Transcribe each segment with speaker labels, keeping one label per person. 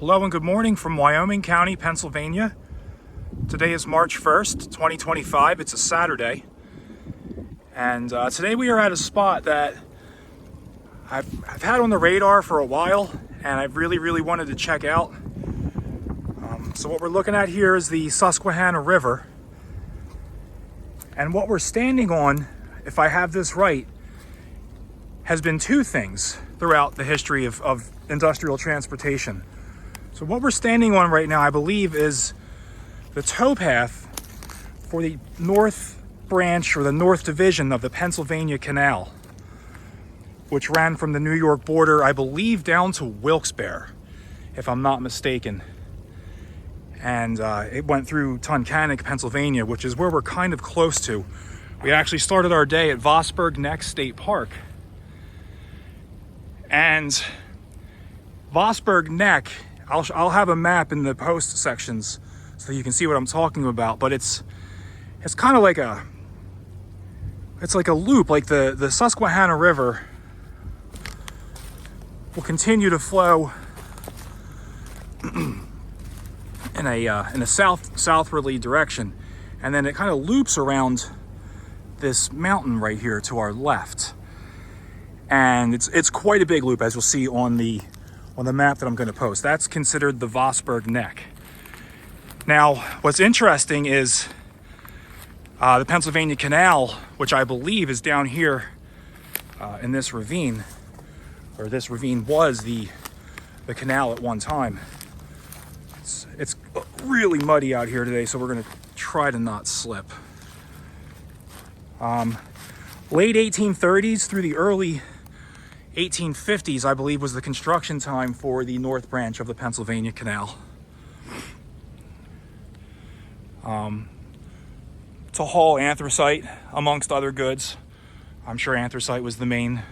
Speaker 1: Hello and good morning from Wyoming County, Pennsylvania. Today is March 1st, 2025. It's a Saturday. And today we are at a spot that I've had on the radar for a while and I've really wanted to check out. So what we're looking at here is the Susquehanna River. And what we're standing on, if I have this right, has been two things throughout the history of industrial transportation. So what we're standing on right now, I believe, is the towpath for the North Branch or the North Division of the Pennsylvania Canal, which ran from the New York border, I believe, down to Wilkes-Barre, if I'm not mistaken. And it went through Tunkhannock, Pennsylvania, which is where we're kind of close to. We actually started our day at Vosburg Neck State Park. And Vosburg Neck, I'll have a map in the post sections so you can see what I'm talking about, but it's kind of like a loop. Like the Susquehanna River will continue to flow in a southwardly direction, and then it kind of loops around this mountain right here to our left, and it's quite a big loop, as you'll see on the map that I'm going to post. That's considered the Vosburg Neck. Now, what's interesting is the Pennsylvania Canal, which I believe is down here in this ravine, or this ravine was the canal at one time. It's really muddy out here today, so we're going to try to not slip. Late 1830s through the early 1850s, I believe, was the construction time for the North Branch of the Pennsylvania Canal. To haul anthracite, amongst other goods. I'm sure anthracite was the main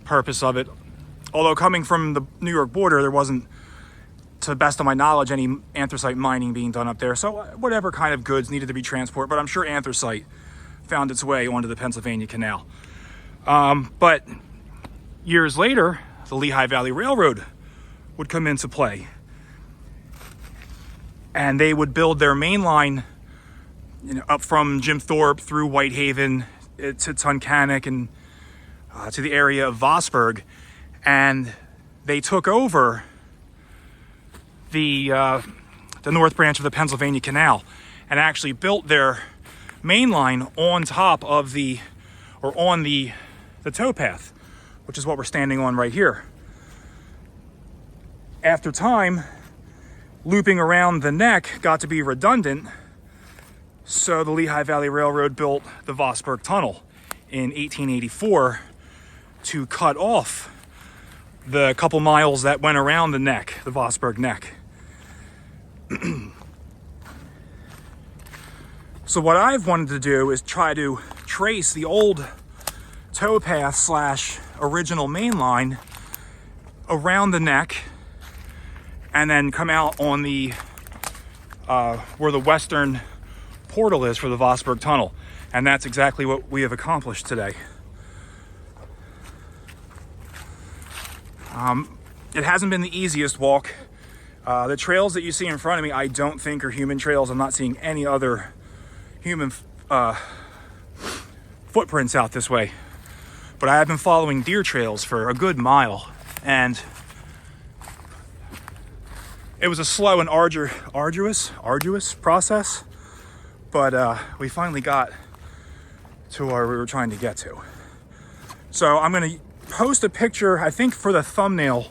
Speaker 1: purpose of it. Although coming from the New York border, there wasn't, to the best of my knowledge, any anthracite mining being done up there. So whatever kind of goods needed to be transported, but I'm sure anthracite found its way onto the Pennsylvania Canal. But years later, the Lehigh Valley Railroad would come into play, and they would build their main line, up from Jim Thorpe through Whitehaven to Tunkhannock and to the area of Vosburg, and they took over the North Branch of the Pennsylvania Canal and actually built their main line on top of the towpath, which is what we're standing on right here. After time, looping around the neck got to be redundant, so the Lehigh Valley Railroad built the Vosburg Tunnel in 1884 to cut off the couple miles that went around the neck, the Vosburg Neck. So what I've wanted to do is try to trace the old towpath / original main line around the neck and then come out on the where the western portal is for the Vosburg Tunnel. And that's exactly what we have accomplished today. It hasn't been the easiest walk. The trails that you see in front of me, I don't think are human trails. I'm not seeing any other human footprints out this way. But I have been following deer trails for a good mile, and it was a slow and arduous process, but we finally got to where we were trying to get to. So I'm going to post a picture. I think for the thumbnail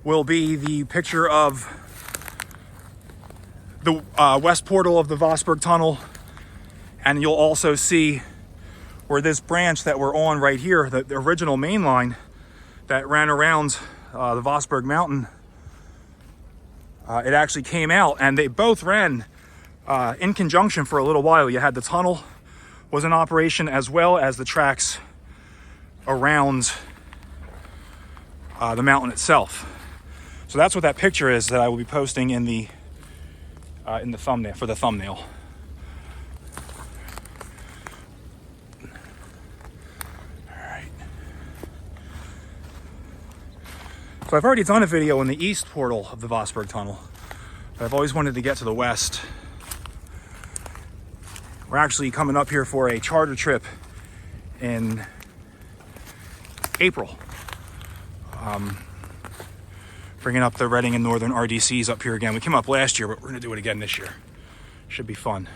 Speaker 1: will be the picture of the west portal of the Vosburg Tunnel, and you'll also see where this branch that we're on right here, the original main line that ran around the Vosburg Mountain, it actually came out, and they both ran in conjunction for a little while. You had the tunnel was in operation as well as the tracks around the mountain itself. So that's what that picture is that I will be posting in the thumbnail, for the thumbnail. So I've already done a video in the east portal of the Vosburg Tunnel, but I've always wanted to get to the west. We're actually coming up here for a charter trip in April. Bringing up the Reading and Northern RDCs up here again. We came up last year, but we're gonna do it again this year. Should be fun.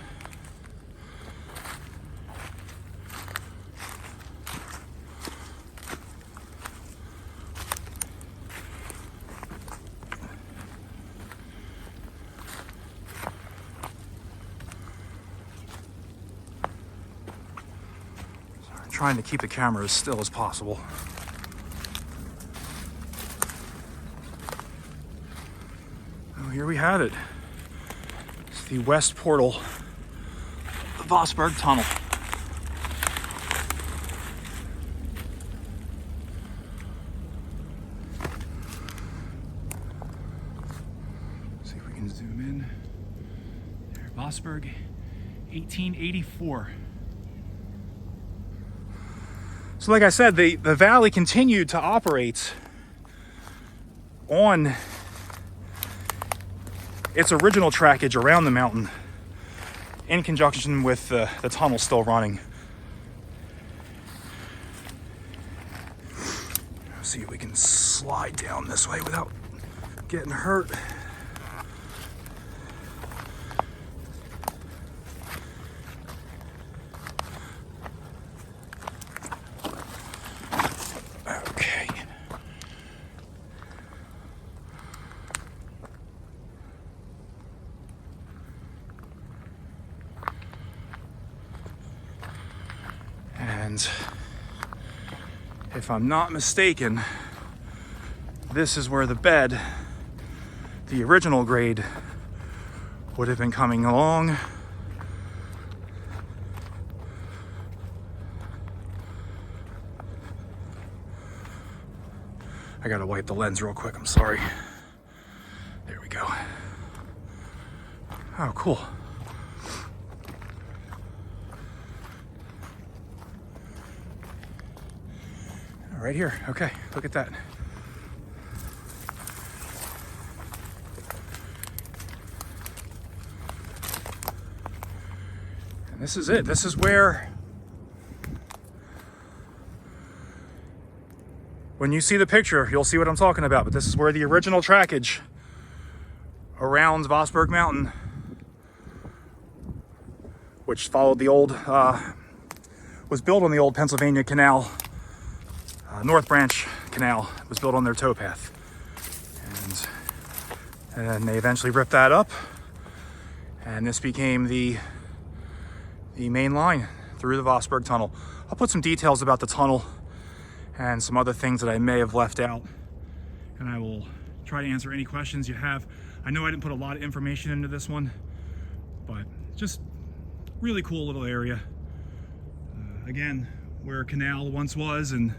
Speaker 1: Trying to keep the camera as still as possible. Oh, here we had it. It's the west portal of the Vosburg Tunnel. See if we can zoom in. There, Vosburg, 1884. So like I said, the valley continued to operate on its original trackage around the mountain in conjunction with the tunnel still running. Let's see if we can slide down this way without getting hurt. And if I'm not mistaken, this is where the bed, the original grade, would have been coming along. I gotta wipe the lens real quick, I'm sorry. There we go. Oh, cool. Right here. Okay, look at that. And this is it. This is where, when you see the picture, you'll see what I'm talking about. But this is where the original trackage around Vosburg Mountain, which followed the old, was built on the old Pennsylvania Canal. North Branch Canal was built on their towpath, and then they eventually ripped that up, and this became the main line through the Vosburg Tunnel. I'll put some details about the tunnel and some other things that I may have left out, and I will try to answer any questions you have. I know I didn't put a lot of information into this one, but just really cool little area. Again, where a canal once was and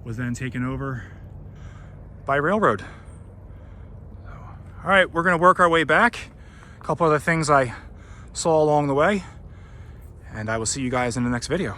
Speaker 1: was then taken over by railroad. All right, we're gonna work our way back. A couple other things I saw along the way, and I will see you guys in the next video.